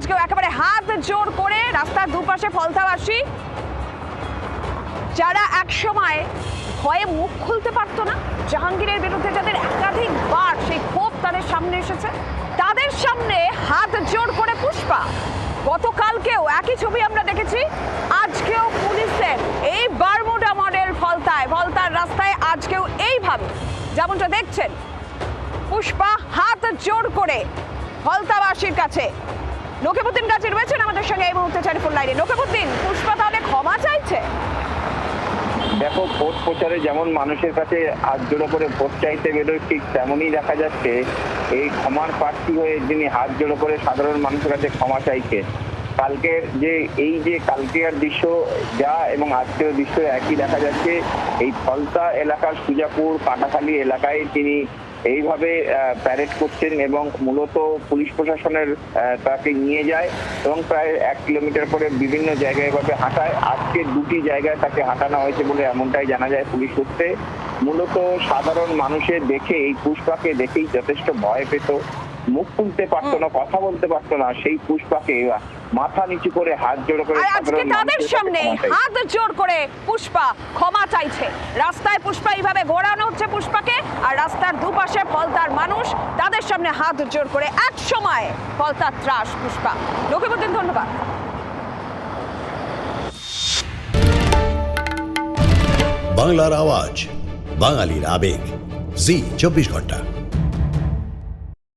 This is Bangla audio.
আজকেও একেবারে হাত জোর করে রাস্তার দুপাশে ফলতাবাসী, যারা একসময় ভয়ে মুখ খুলতে পারতো না, জাহাঙ্গীরের বিরুদ্ধে যাদের একাধিকবার সেই ক্ষোভ তাদের সামনে এসেছে, তাদের সামনে হাত জোর করে পুষ্পা। গতকালকেও একই ছবি আমরা দেখেছি, আজকেও পুলিশের এই বারমুডা মডেল ফলতার রাস্তায় আজকেও এইভাবে যেমনটা দেখছেন, পুষ্পা হাত জোর করে ফলতাবাসীর কাছে। নকিবউদ্দিন গাজী রয়েছেন আমাদের সঙ্গে এই মুহূর্তে টেলিফোন লাইনে। নকিবউদ্দিন, পুষ্পা তাহলে ক্ষমা চাইছে? দেখো, ভোট প্রচারে যেমন মানুষের কাছে হাত জোড়ো করে ভোট চাইতে বেরোয়, ঠিক তেমনই দেখা যাচ্ছে এই ক্ষমার প্রার্থী হয়ে যিনি হাত জোড়ো করে সাধারণ মানুষের কাছে ক্ষমা চাইছে। কালকের দৃশ্য যা এবং আজকের দৃশ্য একই দেখা যাচ্ছে। এই ফলতা এলাকার সুজাপুর কাটাখালী এলাকায় তিনি এইভাবে প্যারেড করছেন এবং মূলত পুলিশ প্রশাসনের তাকে নিয়ে যায় এবং প্রায় 1 কিলোমিটার করে বিভিন্ন জায়গায় এভাবে হাঁটায়। আজকে 2টি জায়গায় তাকে হাঁটানো হয়েছে বলে এমনটাই জানা যায় পুলিশ সূত্রে। মূলত সাধারণ মানুষের দেখে, এই পুষ্পাকে দেখেই যথেষ্ট ভয় পেত, মুখ খুলতে পারতো না, কথা বলতে পারতো না, সেই পুষ্পাকে মাথা নিচু করে হাত জোড় করে আজকে তাদের সামনে হাত জোর করে পুষ্পা ক্ষমা চাইছে। রাস্তায় পুষ্পা এইভাবে ঘোরানো হচ্ছে পুষ্পাকে, আর রাস্তার দুপাশে ফলতার মানুষ তাদের সামনে হাত জোর করে। এক সময় ফলতার ত্রাস পুষ্পা। নকিবউদ্দিন, ধন্যবাদ। বাংলার আওয়াজ, বাঙালির আবেগ, জি 24 ঘন্টা।